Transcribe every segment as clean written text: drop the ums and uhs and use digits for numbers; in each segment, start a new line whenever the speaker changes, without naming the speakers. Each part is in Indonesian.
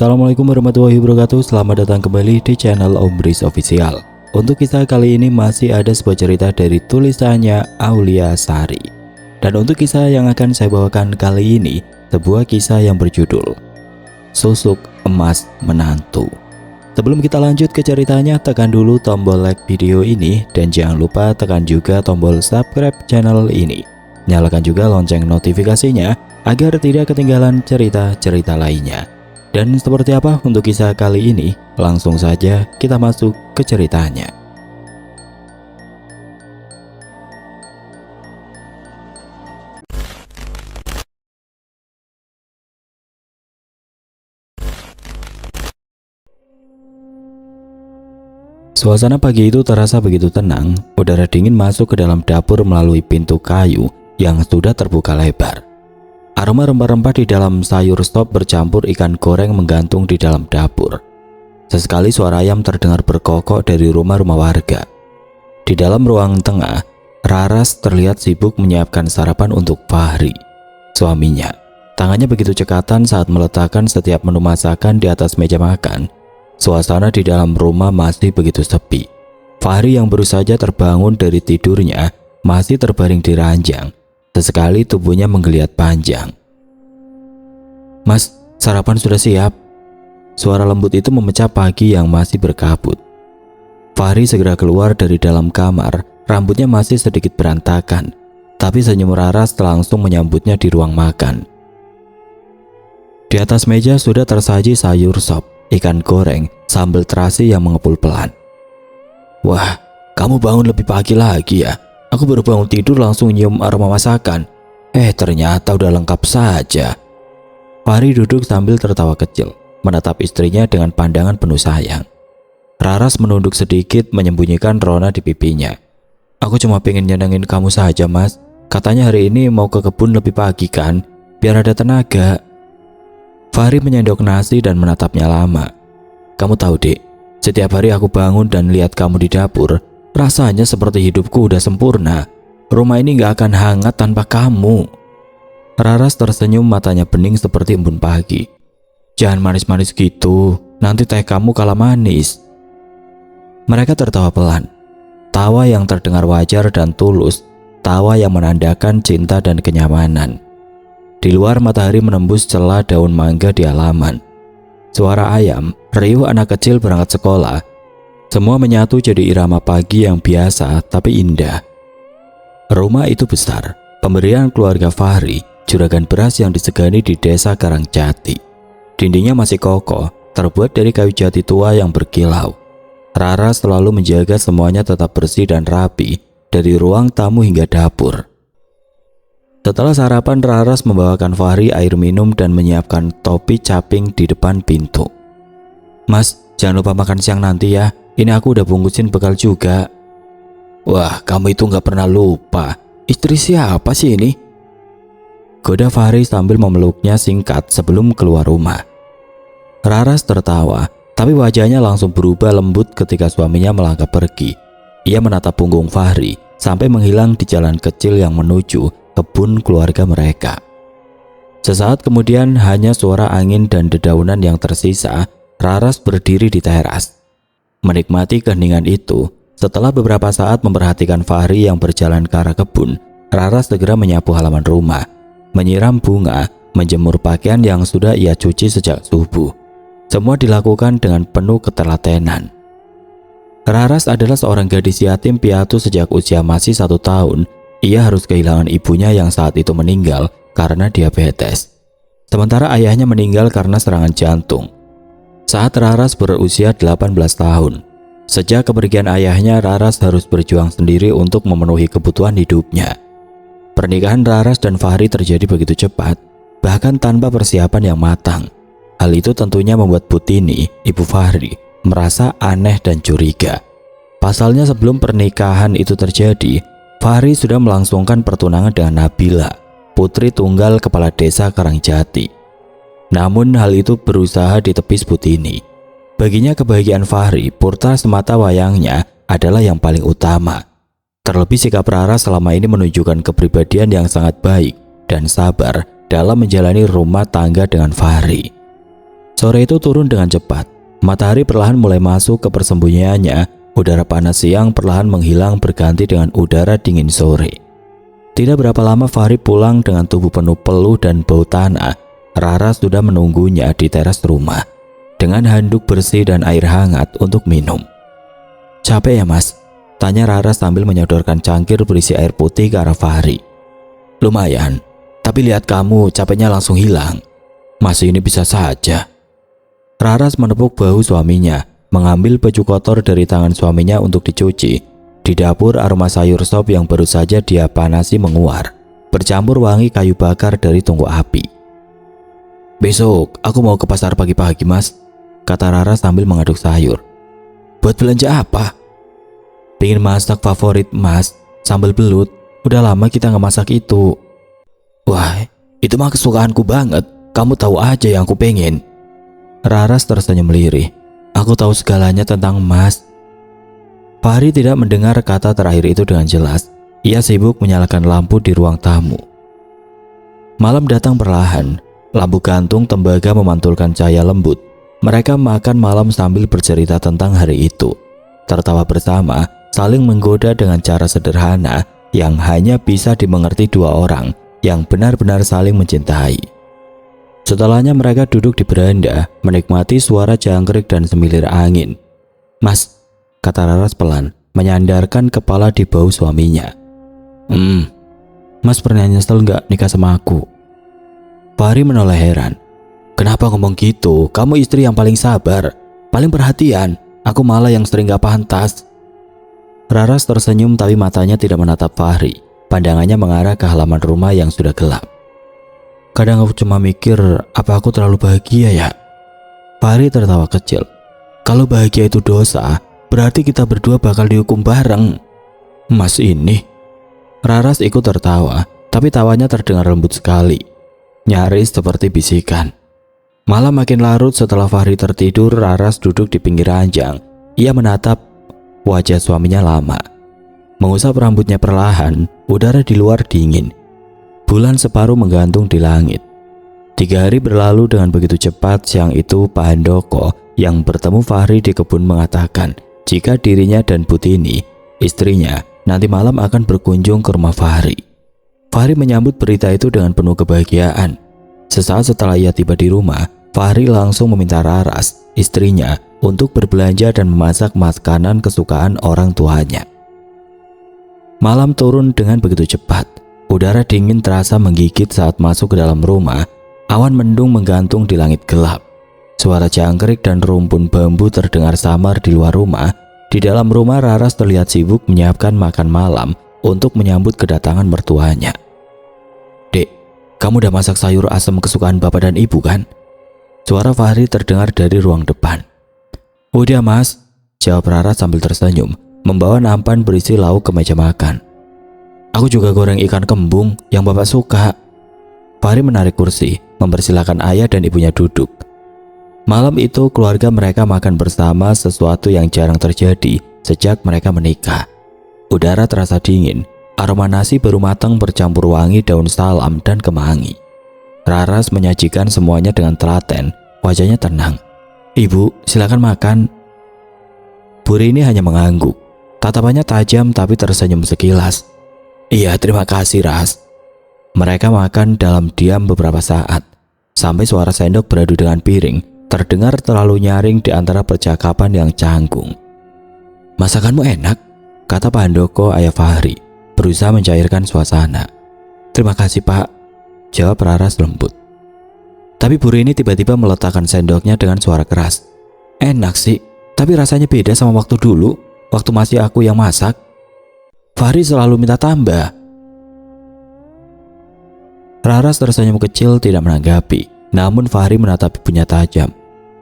Assalamualaikum warahmatullahi wabarakatuh. Selamat datang kembali di channel Om Bris Official. Untuk kisah kali ini masih ada sebuah cerita dari tulisannya Aulia Sari. Dan untuk kisah yang akan saya bawakan kali ini, sebuah kisah yang berjudul Susuk Emas Menantu. Sebelum kita lanjut ke ceritanya, tekan dulu tombol like video ini dan jangan lupa tekan juga tombol subscribe channel ini. Nyalakan juga lonceng notifikasinya agar tidak ketinggalan cerita-cerita lainnya. Dan seperti apa untuk kisah kali ini? Langsung saja kita masuk ke ceritanya. Suasana pagi itu terasa begitu tenang. Udara dingin masuk ke dalam dapur melalui pintu kayu yang sudah terbuka lebar. Aroma rempah-rempah di dalam sayur sop bercampur ikan goreng menggantung di dalam dapur. Sesekali suara ayam terdengar berkokok dari rumah-rumah warga. Di dalam ruang tengah, Raras terlihat sibuk menyiapkan sarapan untuk Fahri, suaminya. Tangannya begitu cekatan saat meletakkan setiap menu masakan di atas meja makan. Suasana di dalam rumah masih begitu sepi. Fahri yang baru saja terbangun dari tidurnya masih terbaring di ranjang. Sesekali tubuhnya menggeliat panjang. "Mas, sarapan sudah siap." Suara lembut itu memecah pagi yang masih berkabut. Fahri segera keluar dari dalam kamar. Rambutnya masih sedikit berantakan, tapi senyum Raras langsung menyambutnya di ruang makan. Di atas meja sudah tersaji sayur sop, ikan goreng, sambal terasi yang mengepul pelan. "Wah, kamu bangun lebih pagi lagi ya? Aku baru bangun tidur langsung nyium aroma masakan. Ternyata udah lengkap saja." Fahri duduk sambil tertawa kecil, menatap istrinya dengan pandangan penuh sayang. Raras menunduk sedikit menyembunyikan rona di pipinya. "Aku cuma pengen nyenengin kamu saja, Mas. Katanya hari ini mau ke kebun lebih pagi kan, biar ada tenaga." Fahri menyendok nasi dan menatapnya lama. "Kamu tahu, Dek, setiap hari aku bangun dan lihat kamu di dapur, rasanya seperti hidupku udah sempurna. Rumah ini gak akan hangat tanpa kamu." Raras tersenyum, matanya bening seperti embun pagi. "Jangan manis-manis gitu, nanti teh kamu kalah manis." Mereka tertawa pelan. Tawa yang terdengar wajar dan tulus, tawa yang menandakan cinta dan kenyamanan. Di luar matahari menembus celah daun mangga di halaman. Suara ayam, riuh anak kecil berangkat sekolah. Semua menyatu jadi irama pagi yang biasa tapi indah. Rumah itu besar, pemberian keluarga Fahri, juragan beras yang disegani di desa Karangjati. Dindingnya masih kokoh, terbuat dari kayu jati tua yang berkilau. Rara selalu menjaga semuanya tetap bersih dan rapi, dari ruang tamu hingga dapur. Setelah sarapan, Raras membawakan Fahri air minum dan menyiapkan topi caping di depan pintu. "Mas, jangan lupa makan siang nanti ya. Ini aku udah bungkusin bekal juga." "Wah, kamu itu gak pernah lupa. Istri siapa sih ini?" goda Fahri sambil memeluknya singkat sebelum keluar rumah. Raras tertawa, tapi wajahnya langsung berubah lembut ketika suaminya melangkah pergi. Ia menatap punggung Fahri sampai menghilang di jalan kecil yang menuju kebun keluarga mereka. Sesaat kemudian hanya suara angin dan dedaunan yang tersisa. Raras berdiri di teras, menikmati keheningan itu. Setelah beberapa saat memperhatikan Fahri yang berjalan ke arah kebun, Raras segera menyapu halaman rumah, menyiram bunga, menjemur pakaian yang sudah ia cuci sejak subuh. Semua dilakukan dengan penuh ketelatenan. Raras adalah seorang gadis yatim piatu sejak usia masih 1 tahun. Ia harus kehilangan ibunya yang saat itu meninggal karena diabetes. Sementara ayahnya meninggal karena serangan jantung saat Raras berusia 18 tahun. Sejak kepergian ayahnya, Raras harus berjuang sendiri untuk memenuhi kebutuhan hidupnya. Pernikahan Raras dan Fahri terjadi begitu cepat, bahkan tanpa persiapan yang matang. Hal itu tentunya membuat Butini, ibu Fahri, merasa aneh dan curiga. Pasalnya sebelum pernikahan itu terjadi, Fahri sudah melangsungkan pertunangan dengan Nabila, putri tunggal kepala desa Karangjati. Namun hal itu berusaha ditepis Butini. Baginya kebahagiaan Fahri, purta semata wayangnya, adalah yang paling utama. Terlebih sikap Rara selama ini menunjukkan kepribadian yang sangat baik dan sabar dalam menjalani rumah tangga dengan Fahri. Sore itu turun dengan cepat. Matahari perlahan mulai masuk ke persembunyiannya. Udara panas siang perlahan menghilang berganti dengan udara dingin sore. Tidak berapa lama Fahri pulang dengan tubuh penuh peluh dan bau tanah. Raras sudah menunggunya di teras rumah dengan handuk bersih dan air hangat untuk minum. "Capek ya mas?" tanya Raras sambil menyodorkan cangkir berisi air putih ke arah Fahri. "Lumayan, tapi lihat kamu capeknya langsung hilang. Masih ini bisa saja." Raras menepuk bahu suaminya, mengambil baju kotor dari tangan suaminya untuk dicuci. Di dapur aroma sayur sop yang baru saja dia panasi menguar, bercampur wangi kayu bakar dari tungku api. "Besok aku mau ke pasar pagi-pagi mas," kata Raras sambil mengaduk sayur. "Buat belanja apa?" "Pengen masak favorit mas, sambal belut. Udah lama kita nggak masak itu." "Wah, itu mah kesukaanku banget. Kamu tahu aja yang aku pengen." Raras tersenyum lirih. "Aku tahu segalanya tentang mas." Fahri tidak mendengar kata terakhir itu dengan jelas. Ia sibuk menyalakan lampu di ruang tamu. Malam datang perlahan. Lampu gantung tembaga memantulkan cahaya lembut. Mereka makan malam sambil bercerita tentang hari itu. Tertawa bersama, saling menggoda dengan cara sederhana yang hanya bisa dimengerti dua orang yang benar-benar saling mencintai. Setelahnya mereka duduk di beranda, menikmati suara jangkrik dan semilir angin. "Mas," kata Raras pelan, menyandarkan kepala di bahu suaminya. Mas pernah nyesel nggak nikah sama aku?" Fahri menoleh heran. "Kenapa ngomong gitu? Kamu istri yang paling sabar, paling perhatian. Aku malah yang sering gak pantas." Raras tersenyum tapi matanya tidak menatap Fahri. Pandangannya mengarah ke halaman rumah yang sudah gelap. "Kadang aku cuma mikir, apa aku terlalu bahagia ya?" Fahri tertawa kecil. "Kalau bahagia itu dosa, berarti kita berdua bakal dihukum bareng." "Mas ini." Raras ikut tertawa, tapi tawanya terdengar lembut sekali, nyaris seperti bisikan. Malam makin larut setelah Fahri tertidur. Raras duduk di pinggir ranjang. Ia menatap wajah suaminya lama, mengusap rambutnya perlahan. Udara di luar dingin. Bulan separuh menggantung di langit. 3 hari berlalu dengan begitu cepat. Siang itu Pak Handoko yang bertemu Fahri di kebun mengatakan jika dirinya dan Butini, istrinya, nanti malam akan berkunjung ke rumah Fahri. Fahri menyambut berita itu dengan penuh kebahagiaan. Sesaat setelah ia tiba di rumah, Fahri langsung meminta Raras, istrinya, untuk berbelanja dan memasak makanan kesukaan orang tuanya. Malam turun dengan begitu cepat. Udara dingin terasa menggigit saat masuk ke dalam rumah. Awan mendung menggantung di langit gelap. Suara jangkrik dan rumpun bambu terdengar samar di luar rumah. Di dalam rumah Raras terlihat sibuk menyiapkan makan malam untuk menyambut kedatangan mertuanya. "Dek, kamu udah masak sayur asam kesukaan bapak dan ibu kan?" Suara Fahri terdengar dari ruang depan. "Udah mas," jawab Raras sambil tersenyum, membawa nampan berisi lauk ke meja makan. "Aku juga goreng ikan kembung yang bapak suka." Fahri menarik kursi, mempersilahkan ayah dan ibunya duduk. Malam itu keluarga mereka makan bersama, sesuatu yang jarang terjadi sejak mereka menikah. Udara terasa dingin, aroma nasi baru matang bercampur wangi daun salam dan kemangi. Raras menyajikan semuanya dengan telaten, wajahnya tenang. "Ibu, silakan makan." Bu Rini hanya mengangguk, tatapannya tajam tapi tersenyum sekilas. "Iya, terima kasih Ras." Mereka makan dalam diam beberapa saat, sampai suara sendok beradu dengan piring terdengar terlalu nyaring di antara percakapan yang canggung. "Masakanmu enak," kata Pak Handoko, ayah Fahri, berusaha mencairkan suasana. "Terima kasih Pak," jawab Raras lembut. Tapi Bu Rini tiba-tiba meletakkan sendoknya dengan suara keras. "Enak sih, tapi rasanya beda sama waktu dulu, waktu masih aku yang masak." Fahri selalu minta tambah. Raras tersenyum kecil tidak menanggapi. Namun Fahri menatap ibunya tajam.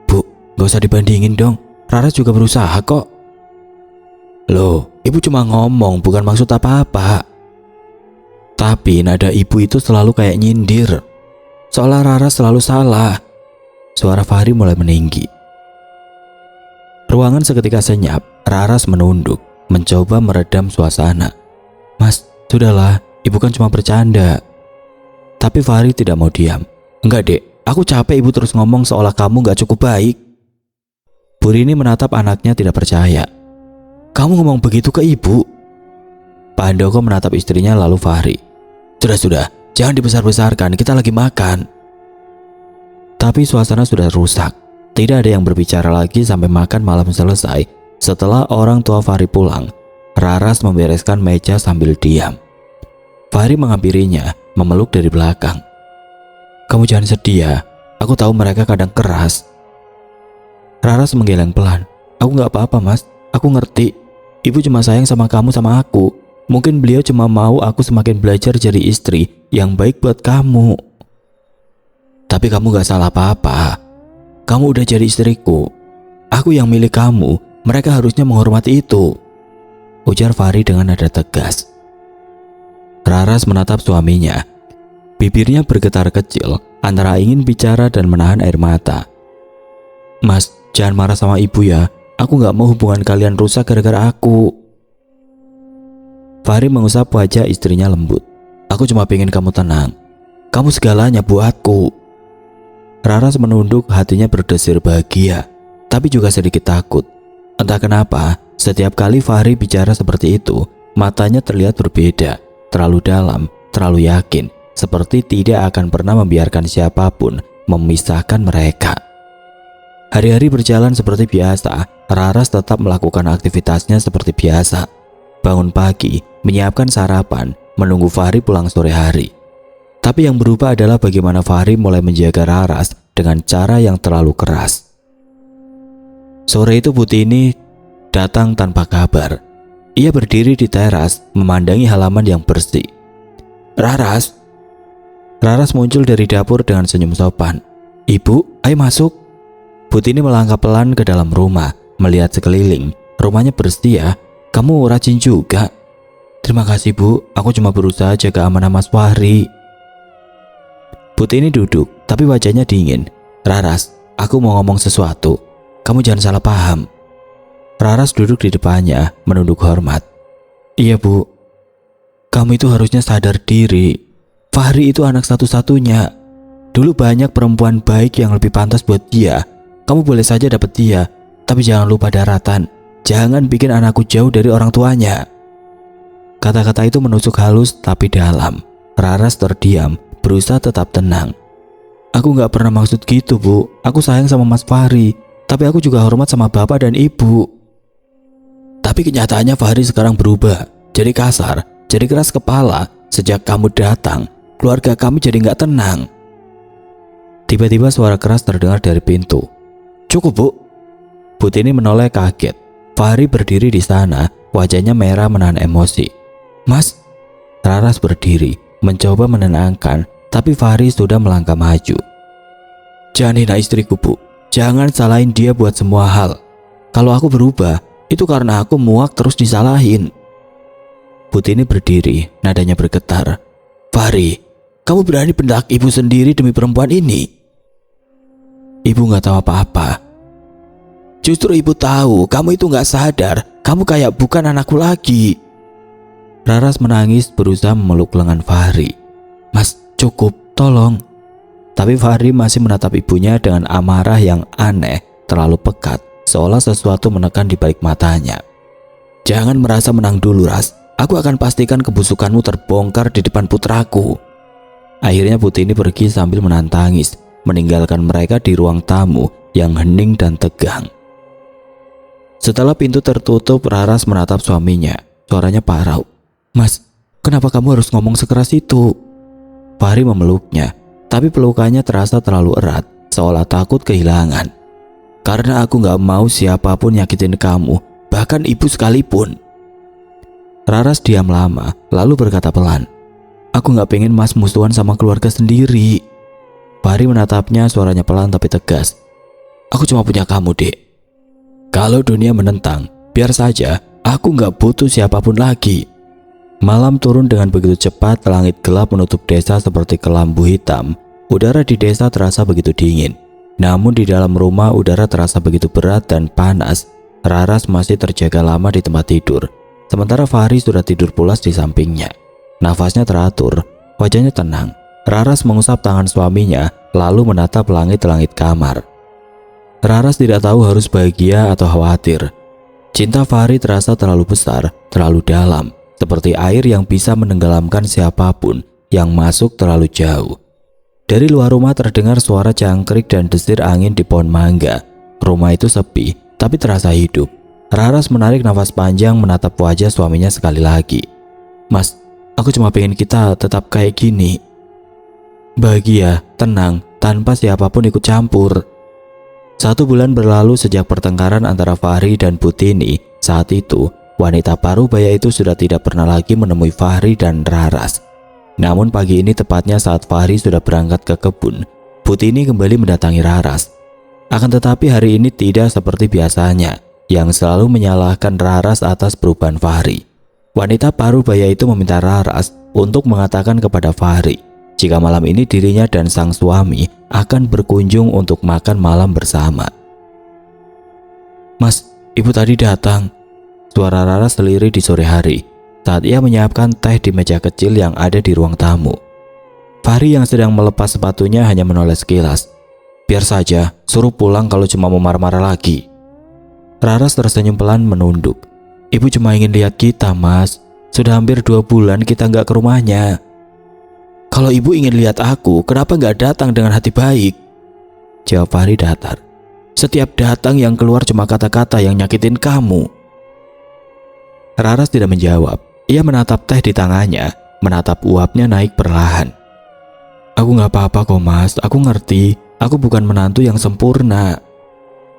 "Bu, gak usah dibandingin dong. Raras juga berusaha kok." "Loh, ibu cuma ngomong, bukan maksud apa-apa." Tapi nada ibu itu selalu kayak nyindir, seolah Raras selalu salah. Suara Fahri mulai meninggi. Ruangan seketika senyap. Raras menunduk, mencoba meredam suasana. "Mas, sudahlah, ibu kan cuma bercanda." Tapi Fahri tidak mau diam. "Enggak dek, Aku capek ibu terus ngomong seolah kamu gak cukup baik. Bu Rini menatap anaknya tidak percaya. Kamu ngomong begitu ke ibu? Pak Handoko menatap istrinya lalu Fahri. Sudah, jangan dibesar-besarkan, kita lagi makan. Tapi suasana sudah rusak. Tidak ada yang berbicara lagi sampai makan malam selesai. Setelah orang tua Fahri pulang, Raras membereskan meja sambil diam. Fahri menghampirinya, memeluk dari belakang. Kamu jangan sedih ya, aku tahu mereka kadang keras. Raras menggeleng pelan. Aku gak apa-apa mas, aku ngerti. Ibu cuma sayang sama kamu sama aku. Mungkin beliau cuma mau aku semakin belajar jadi istri yang baik buat kamu. Tapi kamu gak salah apa-apa. Kamu udah jadi istriku. Aku yang milik kamu, mereka harusnya menghormati itu, ujar Fahri dengan nada tegas. Raras menatap suaminya. Bibirnya bergetar kecil antara ingin bicara dan menahan air mata. Mas, jangan marah sama ibu ya. Aku gak mau hubungan kalian rusak gara-gara aku. Fahri mengusap wajah istrinya lembut. Aku cuma pengen kamu tenang. Kamu segalanya buatku. Raras menunduk, hatinya berdesir bahagia, tapi juga sedikit takut. Entah kenapa, setiap kali Fahri bicara seperti itu, matanya terlihat berbeda, terlalu dalam, terlalu yakin, seperti tidak akan pernah membiarkan siapapun memisahkan mereka. Hari-hari berjalan seperti biasa. Raras tetap melakukan aktivitasnya seperti biasa. Bangun pagi, menyiapkan sarapan, menunggu Fahri pulang sore hari. Tapi yang berubah adalah bagaimana Fahri mulai menjaga Raras dengan cara yang terlalu keras. Sore itu Butini datang tanpa kabar. Ia berdiri di teras, memandangi halaman yang bersih. Raras muncul dari dapur dengan senyum sopan. Ibu, ayo masuk. Butini melangkah pelan ke dalam rumah, melihat sekeliling. Rumahnya bersih ya, kamu rajin juga. Terima kasih bu, aku cuma berusaha jaga amanah Mas Fahri. Butini duduk, tapi wajahnya dingin. Raras, aku mau ngomong sesuatu. Kamu jangan salah paham. Raras duduk di depannya, menunduk hormat. Iya bu, kamu itu harusnya sadar diri. Fahri itu anak satu-satunya. Dulu banyak perempuan baik yang lebih pantas buat dia. Kamu boleh saja dapat dia, tapi jangan lupa daratan. Jangan bikin anakku jauh dari orang tuanya. Kata-kata itu menusuk halus tapi dalam. Raras terdiam, berusaha tetap tenang. Aku gak pernah maksud gitu bu. Aku sayang sama Mas Fahri, tapi aku juga hormat sama bapak dan ibu. Tapi kenyataannya Fahri sekarang berubah. Jadi kasar, jadi keras kepala. Sejak kamu datang, keluarga kami jadi gak tenang. Tiba-tiba suara keras terdengar dari pintu. Cukup bu. Butini menoleh kaget. Fahri berdiri di sana, wajahnya merah menahan emosi. Mas. Raras berdiri, mencoba menenangkan, tapi Fahri sudah melangkah maju. Jangan hina istriku bu. Jangan salahin dia buat semua hal. Kalau aku berubah, itu karena aku muak terus disalahin. Butini berdiri, nadanya bergetar. Fahri, kamu berani bentak ibu sendiri demi perempuan ini? Ibu gak tahu apa-apa. Justru ibu tahu, kamu itu gak sadar. Kamu kayak bukan anakku lagi. Raras menangis berusaha memeluk lengan Fahri. Mas, cukup, tolong. Tapi Fahri masih menatap ibunya dengan amarah yang aneh, terlalu pekat, seolah sesuatu menekan di balik matanya. Jangan merasa menang dulu, Ras. Aku akan pastikan kebusukanmu terbongkar di depan putraku. Akhirnya Butini pergi sambil menahan tangis, meninggalkan mereka di ruang tamu yang hening dan tegang. Setelah pintu tertutup, Raras menatap suaminya. Suaranya parau. Mas, kenapa kamu harus ngomong sekeras itu? Fahri memeluknya, tapi pelukannya terasa terlalu erat, seolah takut kehilangan. Karena aku gak mau siapapun nyakitin kamu, bahkan ibu sekalipun. Raras diam lama, lalu berkata pelan. Aku gak pengen mas musuhan sama keluarga sendiri. Fahri menatapnya, suaranya pelan tapi tegas. Aku cuma punya kamu, dek. Kalau dunia menentang, biar saja, aku gak butuh siapapun lagi. Malam turun dengan begitu cepat, langit gelap menutup desa seperti kelambu hitam. Udara di desa terasa begitu dingin. Namun di dalam rumah udara terasa begitu berat dan panas. Raras masih terjaga lama di tempat tidur. Sementara Fahri sudah tidur pulas di sampingnya. Nafasnya teratur, wajahnya tenang. Raras mengusap tangan suaminya lalu menatap langit-langit kamar. Raras tidak tahu harus bahagia atau khawatir. Cinta Fahri terasa terlalu besar, terlalu dalam, seperti air yang bisa menenggelamkan siapapun yang masuk terlalu jauh. Dari luar rumah terdengar suara jangkrik dan desir angin di pohon mangga. Rumah itu sepi, tapi terasa hidup. Raras menarik nafas panjang menatap wajah suaminya sekali lagi. "Mas, aku cuma pengen kita tetap kayak gini. Bahagia, tenang, tanpa siapapun ikut campur." 1 bulan berlalu sejak pertengkaran antara Fahri dan Butini. Saat itu, wanita parubaya itu sudah tidak pernah lagi menemui Fahri dan Raras. Namun pagi ini tepatnya saat Fahri sudah berangkat ke kebun, Butini kembali mendatangi Raras. Akan tetapi hari ini tidak seperti biasanya, yang selalu menyalahkan Raras atas perubahan Fahri. Wanita parubaya itu meminta Raras untuk mengatakan kepada Fahri jika malam ini dirinya dan sang suami akan berkunjung untuk makan malam bersama. "Mas, ibu tadi datang," suara Raras selirih di sore hari saat ia menyiapkan teh di meja kecil yang ada di ruang tamu. Fahri yang sedang melepas sepatunya hanya menoleh sekilas. "Biar saja, suruh pulang kalau cuma mau marah-marah lagi." Raras tersenyum pelan menunduk. "Ibu cuma ingin lihat kita, Mas. Sudah hampir 2 bulan kita nggak ke rumahnya." "Kalau ibu ingin lihat aku, kenapa nggak datang dengan hati baik?" jawab Fahri datar. "Setiap datang yang keluar cuma kata-kata yang nyakitin kamu." Raras tidak menjawab. Ia menatap teh di tangannya, menatap uapnya naik perlahan. "Aku nggak apa-apa kok, Mas. Aku ngerti. Aku bukan menantu yang sempurna."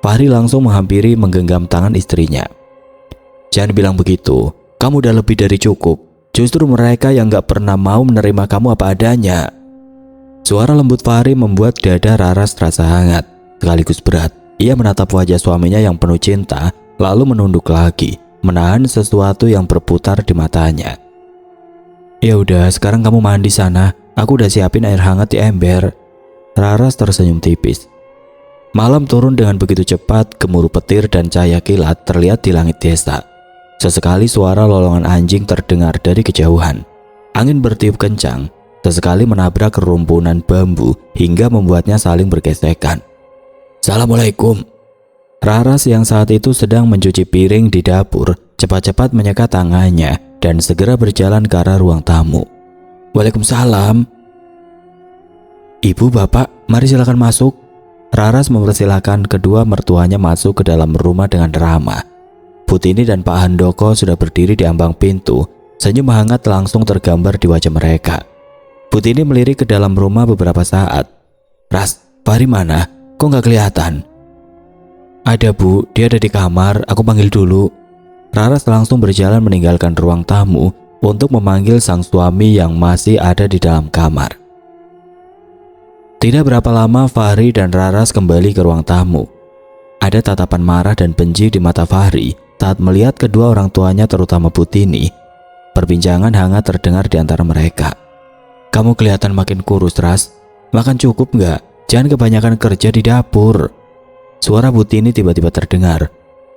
Fahri langsung menghampiri menggenggam tangan istrinya. "Jangan bilang begitu. Kamu udah lebih dari cukup. Justru mereka yang gak pernah mau menerima kamu apa adanya." Suara lembut Fahri membuat dada Raras terasa hangat, sekaligus berat. Ia menatap wajah suaminya yang penuh cinta, lalu menunduk lagi, menahan sesuatu yang berputar di matanya. "Ya udah, sekarang kamu mandi sana. Aku udah siapin air hangat di ember." Raras tersenyum tipis. Malam turun dengan begitu cepat, gemuruh petir dan cahaya kilat terlihat di langit desa. Sesekali suara lolongan anjing terdengar dari kejauhan. Angin bertiup kencang, sesekali menabrak kerumpunan bambu hingga membuatnya saling bergesekan. "Assalamualaikum." Raras yang saat itu sedang mencuci piring di dapur cepat-cepat menyekat tangannya dan segera berjalan ke arah ruang tamu. "Waalaikumsalam." "Ibu, bapak, mari silakan masuk." Raras mempersilahkan kedua mertuanya masuk ke dalam rumah dengan ramah. Butini dan Pak Handoko sudah berdiri di ambang pintu. Senyum hangat langsung tergambar di wajah mereka. Butini melirik ke dalam rumah beberapa saat. "Ras, Fahri mana? Kok nggak kelihatan?" "Ada, Bu, dia ada di kamar. Aku panggil dulu." Raras langsung berjalan meninggalkan ruang tamu untuk memanggil sang suami yang masih ada di dalam kamar. Tidak berapa lama Fahri dan Raras kembali ke ruang tamu. Ada tatapan marah dan benci di mata Fahri saat melihat kedua orang tuanya, terutama Butini. Perbincangan hangat terdengar di antara mereka. "Kamu kelihatan makin kurus, Ras. Makan cukup nggak? Jangan kebanyakan kerja di dapur." Suara Butini tiba-tiba terdengar,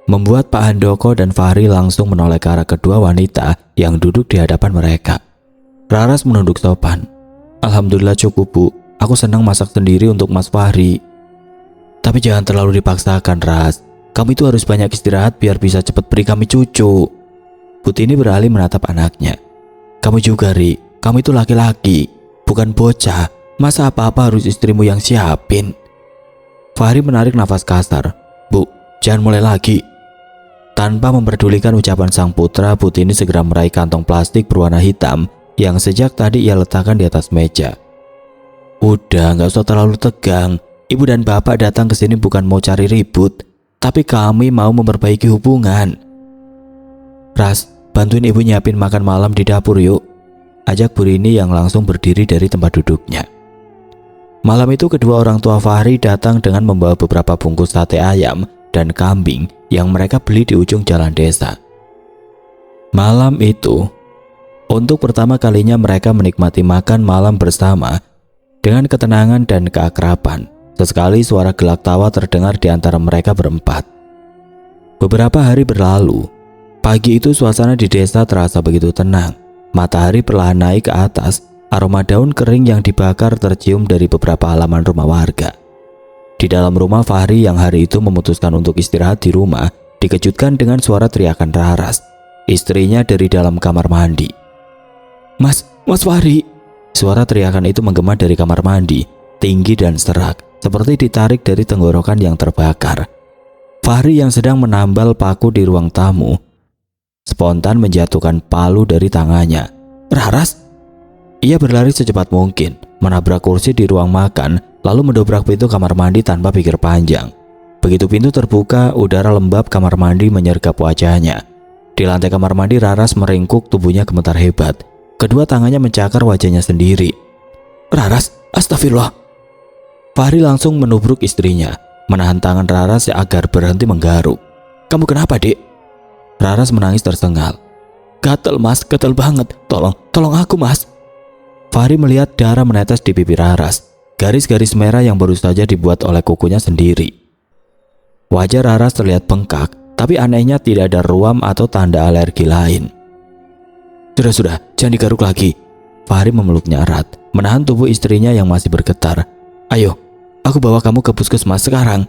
membuat Pak Handoko dan Fahri langsung menoleh ke arah kedua wanita yang duduk di hadapan mereka. Raras menunduk sopan. "Alhamdulillah cukup, Bu. Aku senang masak sendiri untuk Mas Fahri." "Tapi jangan terlalu dipaksakan, Ras. Kamu itu harus banyak istirahat biar bisa cepat beri kami cucu." Butini beralih menatap anaknya. "Kamu juga, Ri. Kamu itu laki-laki, bukan bocah. Masa apa-apa harus istrimu yang siapin?" Fahri menarik nafas kasar. "Bu, jangan mulai lagi." Tanpa memperdulikan ucapan sang putra, Butini segera meraih kantong plastik berwarna hitam yang sejak tadi ia letakkan di atas meja. "Udah, nggak usah terlalu tegang. Ibu dan bapak datang ke sini bukan mau cari ribut, tapi kami mau memperbaiki hubungan." "Ras, bantuin ibu nyiapin makan malam di dapur yuk," ajak Bu Rini yang langsung berdiri dari tempat duduknya. Malam itu kedua orang tua Fahri datang dengan membawa beberapa bungkus sate ayam dan kambing yang mereka beli di ujung jalan desa. Malam itu, untuk pertama kalinya mereka menikmati makan malam bersama dengan ketenangan dan keakraban. Sesekali suara gelak tawa terdengar di antara mereka berempat. Beberapa hari berlalu. Pagi itu suasana di desa terasa begitu tenang. Matahari perlahan naik ke atas Aroma daun kering yang dibakar tercium dari beberapa halaman rumah warga. Di dalam rumah, Fahri yang hari itu memutuskan untuk istirahat di rumah dikejutkan dengan suara teriakan Raras, istrinya dari dalam kamar mandi. Mas Fahri!" Suara teriakan itu menggema dari kamar mandi, tinggi dan serak, seperti ditarik dari tenggorokan yang terbakar. Fahri yang sedang menambal paku di ruang tamu spontan menjatuhkan palu dari tangannya. "Raras!" Ia berlari secepat mungkin, menabrak kursi di ruang makan, lalu mendobrak pintu kamar mandi tanpa pikir panjang. Begitu pintu terbuka, udara lembab kamar mandi menyergap wajahnya. Di lantai kamar mandi, Raras meringkuk, tubuhnya gemetar hebat. Kedua tangannya mencakar wajahnya sendiri. "Raras, astagfirullah!" Fahri langsung menubruk istrinya, menahan tangan Raras agar berhenti menggaruk. "Kamu kenapa, Dek?" Raras menangis tersengal. "Gatel Mas, gatel banget. Tolong aku Mas." Fahri melihat darah menetes di pipi Raras, garis-garis merah yang baru saja dibuat oleh kukunya sendiri. Wajah Raras terlihat bengkak, tapi anehnya tidak ada ruam atau tanda alergi lain. Sudah, jangan digaruk lagi." Fahri memeluknya erat, menahan tubuh istrinya yang masih bergetar. "Ayo, aku bawa kamu ke puskesmas sekarang."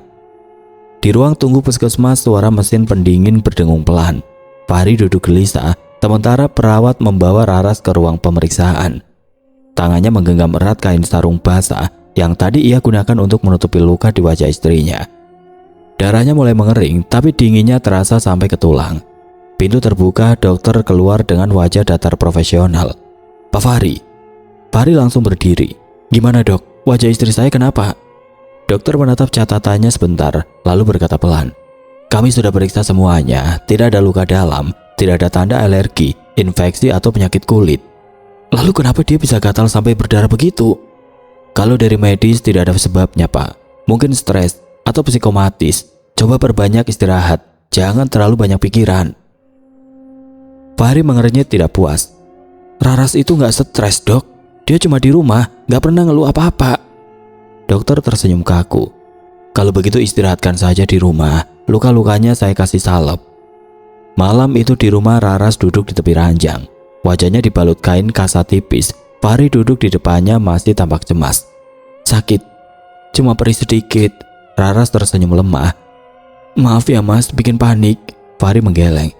Di ruang tunggu puskesmas, suara mesin pendingin berdengung pelan. Fahri duduk gelisah, sementara perawat membawa Raras ke ruang pemeriksaan. Tangannya menggenggam erat kain sarung basah yang tadi ia gunakan untuk menutupi luka di wajah istrinya. Darahnya mulai mengering, tapi dinginnya terasa sampai ke tulang. Pintu terbuka, dokter keluar dengan wajah datar profesional. "Pak Fahri." Fahri langsung berdiri. "Gimana dok, wajah istri saya kenapa?" Dokter menatap catatannya sebentar, lalu berkata pelan, "Kami sudah periksa semuanya, tidak ada luka dalam, tidak ada tanda alergi, infeksi atau penyakit kulit." "Lalu kenapa dia bisa gatal sampai berdarah begitu?" "Kalau dari medis tidak ada sebabnya Pak, mungkin stres atau psikomatis. Coba perbanyak istirahat, jangan terlalu banyak pikiran." Fahri mengernyit tidak puas. "Raras itu gak stres dok, dia cuma di rumah, gak pernah ngeluh apa-apa." Dokter tersenyum kaku. "Kalau begitu istirahatkan saja di rumah, luka-lukanya saya kasih salep." Malam itu di rumah, Raras duduk di tepi ranjang. Wajahnya dibalut kain kasa tipis. Fahri duduk di depannya masih tampak cemas. "Sakit, cuma perih sedikit." Raras tersenyum lemah. "Maaf ya Mas, bikin panik." Fahri menggeleng.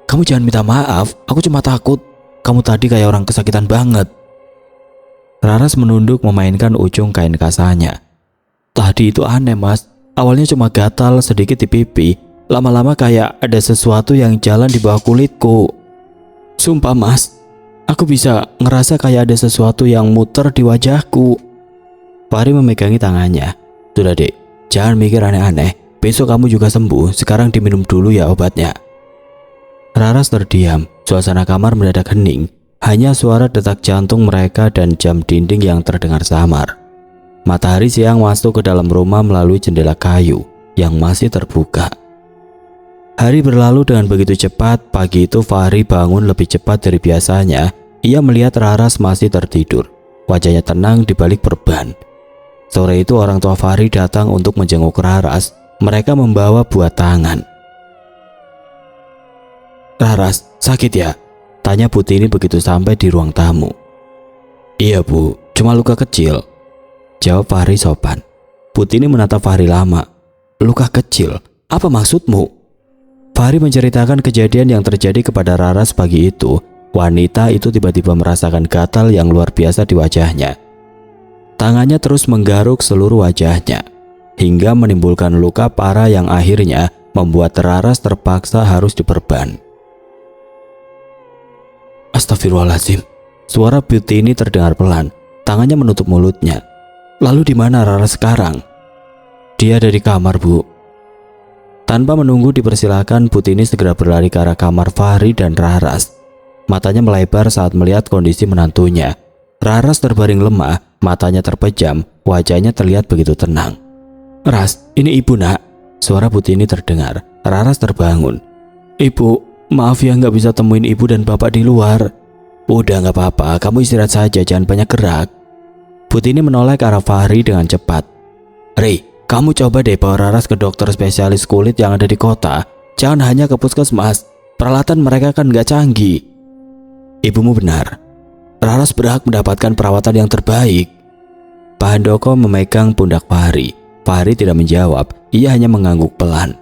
"Kamu jangan minta maaf, aku cuma takut. Kamu tadi kayak orang kesakitan banget." Raras menunduk memainkan ujung kain kasanya. "Tadi itu aneh Mas, awalnya cuma gatal sedikit di pipi, lama-lama kayak ada sesuatu yang jalan di bawah kulitku. Sumpah Mas, aku bisa ngerasa kayak ada sesuatu yang muter di wajahku." Fahri memegangi tangannya. "Sudah dek, jangan mikir aneh-aneh, besok kamu juga sembuh, sekarang diminum dulu ya obatnya." Raras terdiam, suasana kamar mendadak hening. Hanya suara detak jantung mereka dan jam dinding yang terdengar samar. Matahari siang masuk ke dalam rumah melalui jendela kayu yang masih terbuka. Hari berlalu dengan begitu cepat. Pagi itu Fahri bangun lebih cepat dari biasanya. Ia melihat Raras masih tertidur, wajahnya tenang di balik perban. Sore itu orang tua Fahri datang untuk menjenguk Raras. Mereka membawa buah tangan. "Raras, sakit ya?" tanya Putini begitu sampai di ruang tamu. "Iya Bu, cuma luka kecil," jawab Fahri sopan. Putini menatap Fahri lama. "Luka kecil? Apa maksudmu?" Fahri menceritakan kejadian yang terjadi kepada Raras pagi itu. Wanita itu tiba-tiba merasakan gatal yang luar biasa di wajahnya. Tangannya terus menggaruk seluruh wajahnya, hingga menimbulkan luka parah yang akhirnya membuat Raras terpaksa harus diperban. "Astagfirullahaladzim." Suara Putini terdengar pelan. Tangannya menutup mulutnya. "Lalu di mana Raras sekarang?" "Dia ada di kamar Bu." Tanpa menunggu dipersilakan, Putini segera berlari ke arah kamar Fahri dan Raras. Matanya melebar saat melihat kondisi menantunya. Raras terbaring lemah, matanya terpejam, wajahnya terlihat begitu tenang. "Ras, ini ibu nak." Suara Putini terdengar. Raras terbangun. "Ibu, maaf ya nggak bisa temuin ibu dan bapak di luar." "Udah nggak apa-apa, kamu istirahat saja, jangan banyak gerak." Putini menoleh ke arah Fahri dengan cepat. "Ri, kamu coba deh bawa Raras ke dokter spesialis kulit yang ada di kota. Jangan hanya ke puskesmas, peralatan mereka kan nggak canggih." "Ibumu benar." Raras berhak mendapatkan perawatan yang terbaik. Pak Handoko memegang pundak Fahri. Fahri tidak menjawab, ia hanya mengangguk pelan.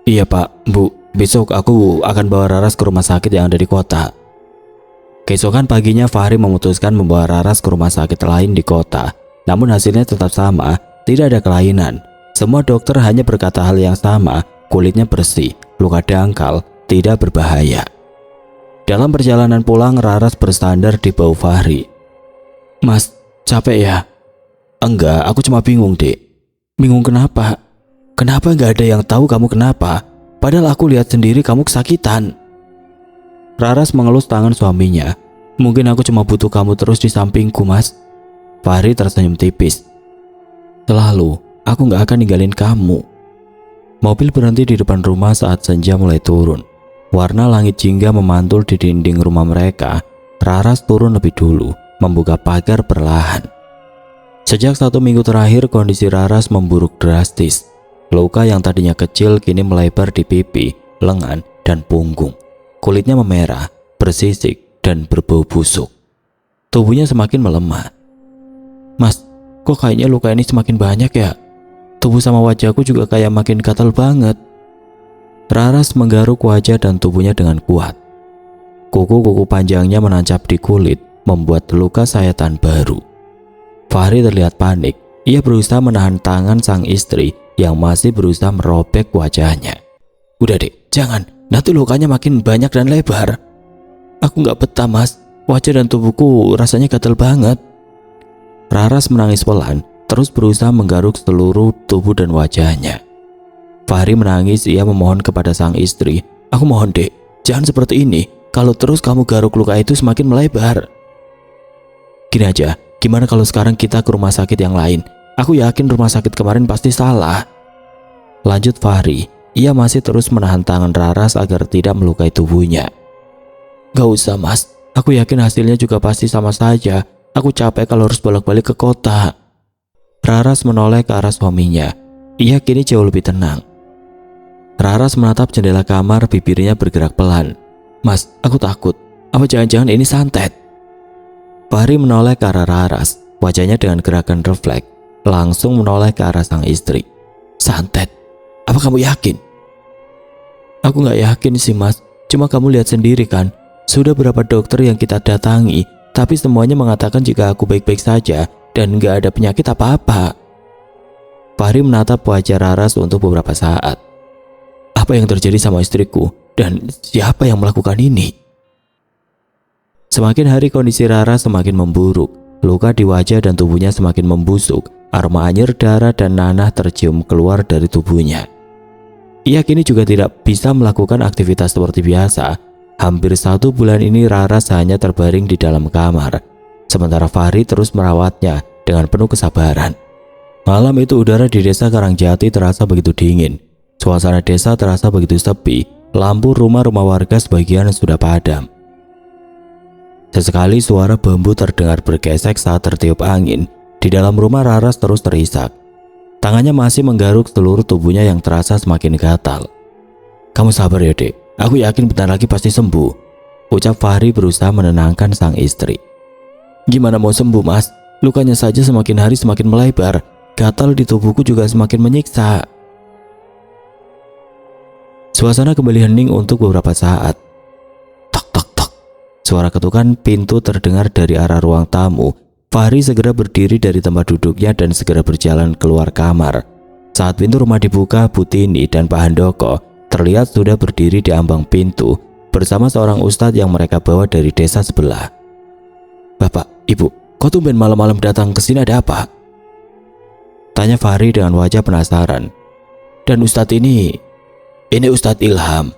Iya Pak, Bu, besok aku akan bawa Raras ke rumah sakit yang ada di kota. Keesokan paginya Fahri memutuskan membawa Raras ke rumah sakit lain di kota. Namun hasilnya tetap sama, tidak ada kelainan. Semua dokter hanya berkata hal yang sama, kulitnya bersih, luka dangkal, tidak berbahaya. Dalam perjalanan pulang, Raras bersandar di bahu Fahri. Mas, capek ya? Enggak, aku cuma bingung, Dek. Bingung kenapa? Kenapa nggak ada yang tahu kamu kenapa? Padahal aku lihat sendiri kamu kesakitan. Raras mengelus tangan suaminya. Mungkin aku cuma butuh kamu terus di sampingku, Mas. Fahri tersenyum tipis. Selalu, aku nggak akan ninggalin kamu. Mobil berhenti di depan rumah saat senja mulai turun. Warna langit jingga memantul di dinding rumah mereka. Raras turun lebih dulu, membuka pagar perlahan. Sejak 1 minggu terakhir, kondisi Raras memburuk drastis. Luka yang tadinya kecil kini melebar di pipi, lengan, dan punggung. Kulitnya memerah, bersisik, dan berbau busuk. Tubuhnya semakin melemah. Mas, kok kayaknya luka ini semakin banyak ya? Tubuh sama wajahku juga kayak makin gatal banget. Raras menggaruk wajah dan tubuhnya dengan kuat. Kuku-kuku panjangnya menancap di kulit, membuat luka sayatan baru. Fahri terlihat panik. Ia berusaha menahan tangan sang istri yang masih berusaha merobek wajahnya. Udah Dek, jangan. Nanti lukanya makin banyak dan lebar. Aku gak betah, Mas. Wajah dan tubuhku rasanya gatal banget. Raras menangis pelan, terus berusaha menggaruk seluruh tubuh dan wajahnya. Fahri menangis, ia memohon kepada sang istri. Aku mohon Dek, jangan seperti ini. Kalau terus kamu garuk luka itu semakin melebar. Gini aja, gimana kalau sekarang kita ke rumah sakit yang lain? Aku yakin rumah sakit kemarin pasti salah. Lanjut Fahri, ia masih terus menahan tangan Raras agar tidak melukai tubuhnya. Gak usah Mas, aku yakin hasilnya juga pasti sama saja. Aku capek kalau harus bolak-balik ke kota. Raras menoleh ke arah suaminya. Ia kini jauh lebih tenang. Raras menatap jendela kamar, bibirnya bergerak pelan. Mas, aku takut. Apa jangan-jangan ini santet? Fahri menoleh ke arah Raras. Wajahnya dengan gerakan refleks langsung menoleh ke arah sang istri. Santet? Apa kamu yakin? Aku gak yakin sih Mas. Cuma kamu lihat sendiri kan. Sudah berapa dokter yang kita datangi, tapi semuanya mengatakan jika aku baik-baik saja dan gak ada penyakit apa-apa. Fahri menatap wajah Raras untuk beberapa saat. Apa yang terjadi sama istriku dan siapa yang melakukan ini? Semakin hari kondisi Raras semakin memburuk. Luka di wajah dan tubuhnya semakin membusuk. Aroma anyir darah dan nanah tercium keluar dari tubuhnya. Ia kini juga tidak bisa melakukan aktivitas seperti biasa. Hampir 1 bulan ini Raras hanya terbaring di dalam kamar. Sementara Fahri terus merawatnya dengan penuh kesabaran. Malam itu udara di desa Karangjati terasa begitu dingin. Suasana desa terasa begitu sepi. Lampu rumah-rumah warga sebagian sudah padam. Sesekali suara bambu terdengar bergesek saat tertiup angin. Di dalam rumah Raras terus terisak. Tangannya masih menggaruk seluruh tubuhnya yang terasa semakin gatal. Kamu sabar ya Dek, aku yakin bentar lagi pasti sembuh, ucap Fahri berusaha menenangkan sang istri. Gimana mau sembuh Mas? Lukanya saja semakin hari semakin melebar. Gatal di tubuhku juga semakin menyiksa. Suasana kembali hening untuk beberapa saat. Tok tok tok. Suara ketukan pintu terdengar dari arah ruang tamu. Fahri segera berdiri dari tempat duduknya dan segera berjalan keluar kamar. Saat pintu rumah dibuka, Butini dan Pak Handoko terlihat sudah berdiri di ambang pintu bersama seorang ustadz yang mereka bawa dari desa sebelah. Bapak, Ibu, kok tumben malam-malam datang ke sini, ada apa? Tanya Fahri dengan wajah penasaran. Dan ustadz ini Ustadz Ilham,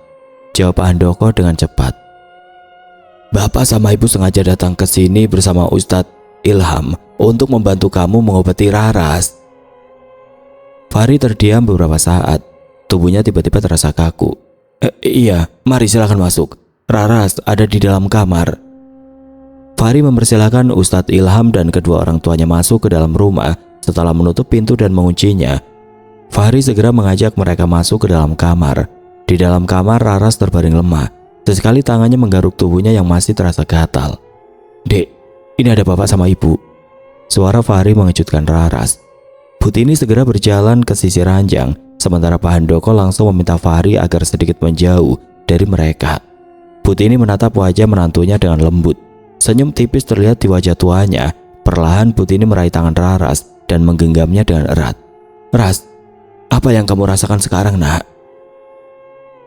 jawab Pak Handoko dengan cepat. Bapak sama Ibu sengaja datang ke sini bersama Ustadz Ilham untuk membantu kamu mengobati Raras. Fahri terdiam beberapa saat. Tubuhnya tiba-tiba terasa kaku. Iya, mari silakan masuk. Raras ada di dalam kamar. Fahri mempersilahkan Ustadz Ilham dan kedua orang tuanya masuk ke dalam rumah. Setelah menutup pintu dan menguncinya, Fahri segera mengajak mereka masuk ke dalam kamar. Di dalam kamar Raras terbaring lemah. Sesekali tangannya menggaruk tubuhnya yang masih terasa gatal. "Dek, ini ada bapak sama ibu." Suara Fahri mengejutkan Raras. Butini segera berjalan ke sisi ranjang, sementara Pak Handoko langsung meminta Fahri agar sedikit menjauh dari mereka. Butini menatap wajah menantunya dengan lembut. Senyum tipis terlihat di wajah tuanya. Perlahan Butini meraih tangan Raras dan menggenggamnya dengan erat. "Ras, apa yang kamu rasakan sekarang, Nak?"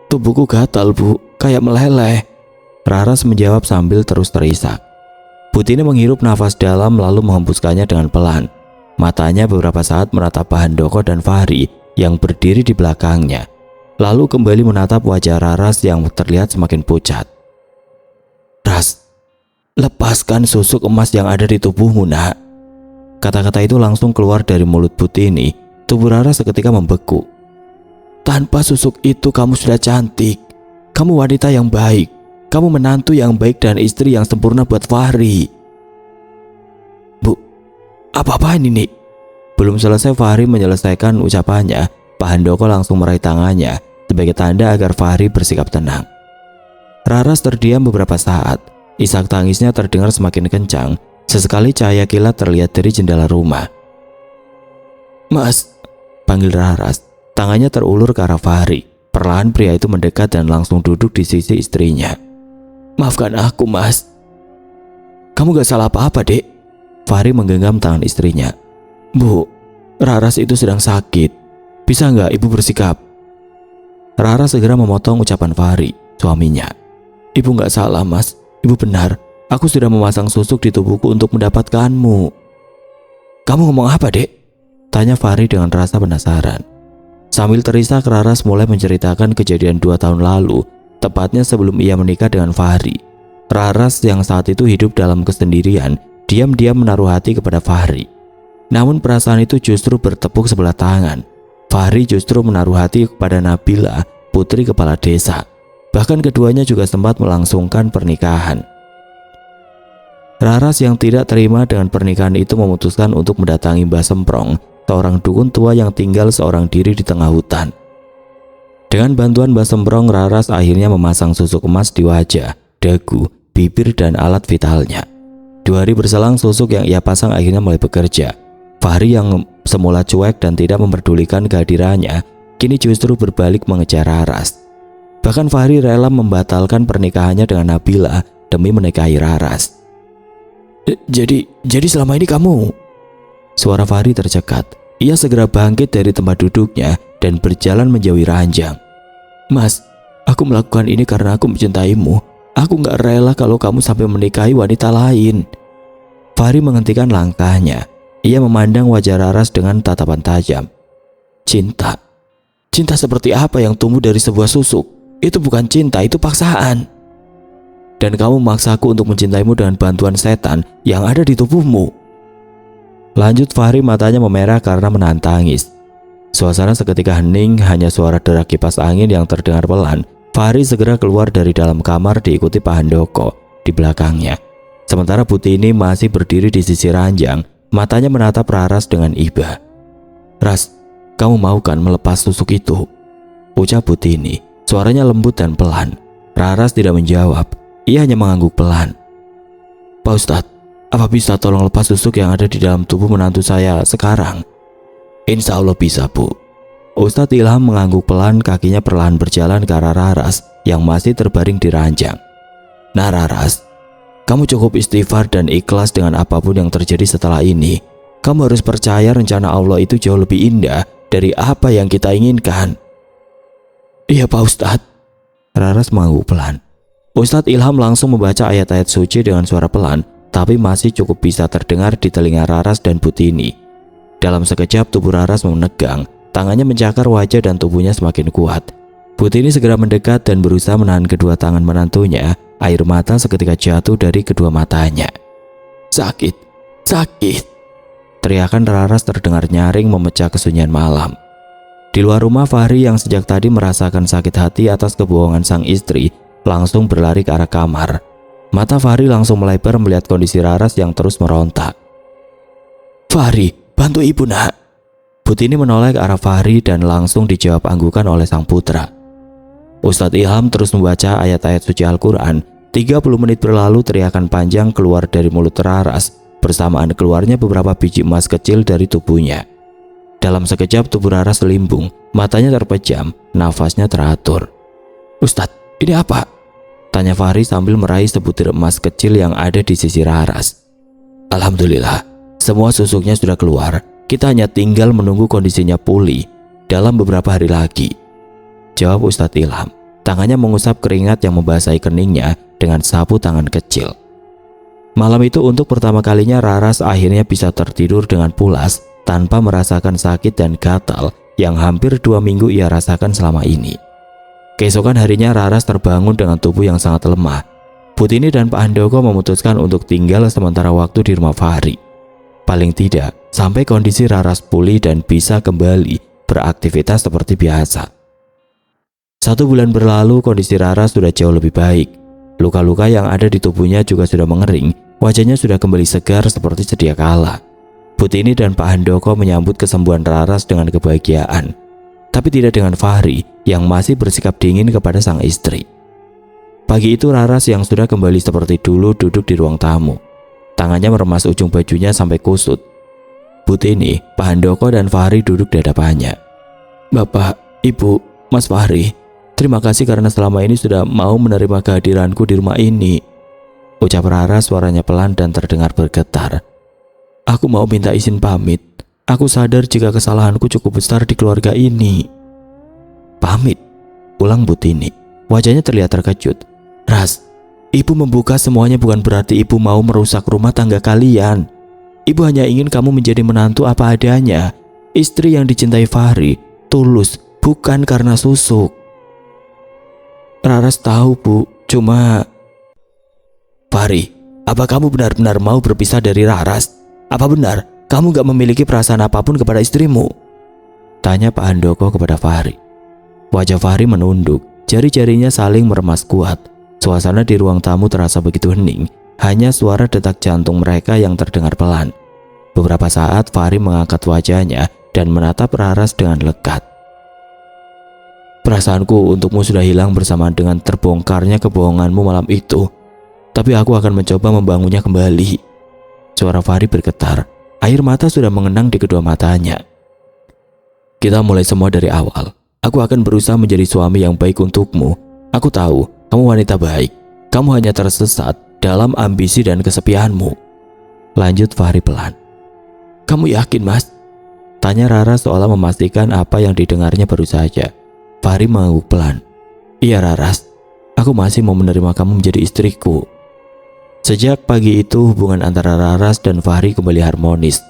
"Tubuhku gatal, Bu, kayak meleleh," Raras menjawab sambil terus terisak. Butini menghirup nafas dalam lalu menghembuskannya dengan pelan. Matanya beberapa saat menatap Pak Handoko dan Fahri yang berdiri di belakangnya. Lalu kembali menatap wajah Raras yang terlihat semakin pucat. "Ras, lepaskan susuk emas yang ada di tubuhmu, Nak." Kata-kata itu langsung keluar dari mulut Butini. Tubuh Raras seketika membeku. "Tanpa susuk itu kamu sudah cantik. Kamu wanita yang baik. Kamu menantu yang baik dan istri yang sempurna buat Fahri." "Bu, apa-apaan ini?" Belum selesai Fahri menyelesaikan ucapannya, Pak Handoko langsung meraih tangannya sebagai tanda agar Fahri bersikap tenang. Raras terdiam beberapa saat. Isak tangisnya terdengar semakin kencang. Sesekali cahaya kilat terlihat dari jendela rumah. "Mas," panggil Raras. Tangannya terulur ke arah Fahri. Perlahan pria itu mendekat dan langsung duduk di sisi istrinya. "Maafkan aku, Mas." "Kamu gak salah apa-apa, Dek." Fahri menggenggam tangan istrinya. "Bu, Raras itu sedang sakit. Bisa nggak ibu bersikap?" Raras segera memotong ucapan Fahri, suaminya. "Ibu nggak salah, Mas. Ibu benar. Aku sudah memasang susuk di tubuhku untuk mendapatkanmu." "Kamu ngomong apa, Dek?" tanya Fahri dengan rasa penasaran. Sambil terisak, Raras mulai menceritakan kejadian 2 tahun lalu, tepatnya sebelum ia menikah dengan Fahri. Raras yang saat itu hidup dalam kesendirian, diam-diam menaruh hati kepada Fahri. Namun perasaan itu justru bertepuk sebelah tangan. Fahri justru menaruh hati kepada Nabila, putri kepala desa. Bahkan keduanya juga sempat melangsungkan pernikahan. Raras yang tidak terima dengan pernikahan itu memutuskan untuk mendatangi Mbah Semprong, seorang dukun tua yang tinggal seorang diri di tengah hutan. Dengan bantuan Mbah Semprong, Raras akhirnya memasang susuk emas di wajah, dagu, bibir, dan alat vitalnya. 2 hari berselang, susuk yang ia pasang akhirnya mulai bekerja. Fahri yang semula cuek dan tidak memperdulikan kehadirannya, kini justru berbalik mengejar Raras. Bahkan Fahri rela membatalkan pernikahannya dengan Nabila demi menikahi Raras. Jadi selama ini kamu?" Suara Fahri tercekat. Ia segera bangkit dari tempat duduknya dan berjalan menjauhi ranjang. "Mas, aku melakukan ini karena aku mencintaimu. Aku gak rela kalau kamu sampai menikahi wanita lain." Fahri menghentikan langkahnya. Ia memandang wajah Raras dengan tatapan tajam. "Cinta? Cinta seperti apa yang tumbuh dari sebuah susuk? Itu bukan cinta, itu paksaan. Dan kamu memaksaku untuk mencintaimu dengan bantuan setan yang ada di tubuhmu." Lanjut Fahri, matanya memerah karena menahan tangis. Suasana seketika hening, hanya suara derak kipas angin yang terdengar pelan. Fahri segera keluar dari dalam kamar diikuti Pak Handoko di belakangnya. Sementara Butini masih berdiri di sisi ranjang, matanya menatap Raras dengan iba. "Ras, kamu mau kan melepas susuk itu?" ucap Butini. Suaranya lembut dan pelan. Raras tidak menjawab. Ia hanya mengangguk pelan. "Pak Ustadz, apa bisa tolong lepas susuk yang ada di dalam tubuh menantu saya sekarang?" "Insya Allah bisa, Bu." Ustadz Ilham mengangguk pelan, kakinya perlahan berjalan ke arah Raras yang masih terbaring di ranjang. "Nah Raras, kamu cukup istighfar dan ikhlas dengan apapun yang terjadi setelah ini. Kamu harus percaya rencana Allah itu jauh lebih indah dari apa yang kita inginkan." "Iya Pak Ustadz." Raras mengangguk pelan. Ustadz Ilham langsung membaca ayat-ayat suci dengan suara pelan, tapi masih cukup bisa terdengar di telinga Raras dan Butini. Dalam sekejap tubuh Raras menegang, tangannya mencakar wajah dan tubuhnya semakin kuat. Butini segera mendekat dan berusaha menahan kedua tangan menantunya. Air mata seketika jatuh dari kedua matanya. "Sakit, sakit!" teriakan Raras terdengar nyaring memecah kesunyian malam. Di luar rumah, Fahri yang sejak tadi merasakan sakit hati atas kebohongan sang istri langsung berlari ke arah kamar. Mata Fahri langsung melebar melihat kondisi Raras yang terus merontak. "Fahri, bantu ibu, Nak." Butini menoleh ke arah Fahri dan langsung dijawab anggukan oleh sang putra. Ustadz Ilham terus membaca ayat-ayat suci Al-Quran. 30 menit berlalu, teriakan panjang keluar dari mulut Raras bersamaan keluarnya beberapa biji emas kecil dari tubuhnya. Dalam sekejap tubuh Raras selimbung, matanya terpejam, nafasnya teratur. "Ustadz, ini apa?" tanya Fahri sambil meraih sebutir emas kecil yang ada di sisi Raras. "Alhamdulillah, semua susuknya sudah keluar. Kita hanya tinggal menunggu kondisinya pulih dalam beberapa hari lagi," jawab Ustadz Ilham. Tangannya mengusap keringat yang membasahi keningnya dengan sapu tangan kecil. Malam itu untuk pertama kalinya Raras akhirnya bisa tertidur dengan pulas tanpa merasakan sakit dan gatal yang hampir 2 minggu ia rasakan selama ini. Keesokan harinya Raras terbangun dengan tubuh yang sangat lemah. Butini dan Pak Handoko memutuskan untuk tinggal sementara waktu di rumah Fahri. Paling tidak sampai kondisi Raras pulih dan bisa kembali beraktivitas seperti biasa. 1 bulan berlalu, kondisi Raras sudah jauh lebih baik. Luka-luka yang ada di tubuhnya juga sudah mengering, wajahnya sudah kembali segar seperti sedia kala. Butini dan Pak Handoko menyambut kesembuhan Raras dengan kebahagiaan, tapi tidak dengan Fahri yang masih bersikap dingin kepada sang istri. Pagi itu Raras yang sudah kembali seperti dulu duduk di ruang tamu. Tangannya meremas ujung bajunya sampai kusut. Butini, Pak Handoko dan Fahri duduk di hadapannya. "Bapak, Ibu, Mas Fahri, terima kasih karena selama ini sudah mau menerima kehadiranku di rumah ini," ucap Raras, suaranya pelan dan terdengar bergetar. "Aku mau minta izin pamit. Aku sadar jika kesalahanku cukup besar di keluarga ini." "Pamit?" ulang Butini. Wajahnya terlihat terkejut. "Ras, Ibu membuka semuanya bukan berarti Ibu mau merusak rumah tangga kalian. Ibu hanya ingin kamu menjadi menantu apa adanya, istri yang dicintai Fahri, tulus, bukan karena susuk." "Raras tahu, Bu, cuma..." "Fahri, apa kamu benar-benar mau berpisah dari Raras? Apa benar kamu gak memiliki perasaan apapun kepada istrimu?" tanya Pak Handoko kepada Fahri. Wajah Fahri menunduk, jari-jarinya saling meremas kuat. Suasana di ruang tamu terasa begitu hening, hanya suara detak jantung mereka yang terdengar pelan. Beberapa saat Fahri mengangkat wajahnya dan menatap Raras dengan lekat. "Perasaanku untukmu sudah hilang bersamaan dengan terbongkarnya kebohonganmu malam itu. Tapi aku akan mencoba membangunnya kembali." Suara Fahri bergetar, air mata sudah mengenang di kedua matanya. "Kita mulai semua dari awal. Aku akan berusaha menjadi suami yang baik untukmu. Aku tahu kamu wanita baik. Kamu hanya tersesat dalam ambisi dan kesepianmu," lanjut Fahri pelan. "Kamu yakin, Mas?" tanya Raras seolah memastikan apa yang didengarnya baru saja. Fahri mengangguk pelan. "Iya Raras, aku masih mau menerima kamu menjadi istriku." Sejak pagi itu hubungan antara Raras dan Fahri kembali harmonis.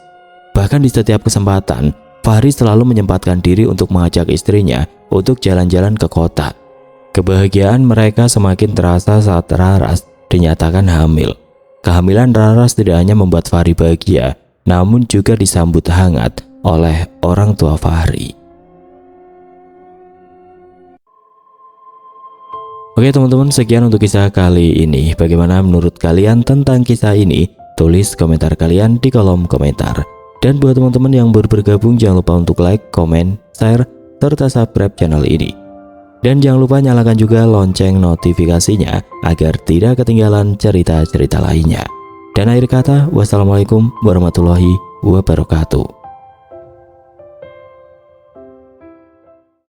Bahkan di setiap kesempatan, Fahri selalu menyempatkan diri untuk mengajak istrinya untuk jalan-jalan ke kota. Kebahagiaan mereka semakin terasa saat Raras dinyatakan hamil. Kehamilan Raras tidak hanya membuat Fahri bahagia, namun juga disambut hangat oleh orang tua Fahri. Oke teman-teman, sekian untuk kisah kali ini. Bagaimana menurut kalian tentang kisah ini? Tulis komentar kalian di kolom komentar. Dan buat teman-teman yang baru bergabung, jangan lupa untuk like, komen, share, serta subscribe channel ini. Dan jangan lupa nyalakan juga lonceng notifikasinya agar tidak ketinggalan cerita-cerita lainnya. Dan akhir kata, wassalamualaikum warahmatullahi wabarakatuh.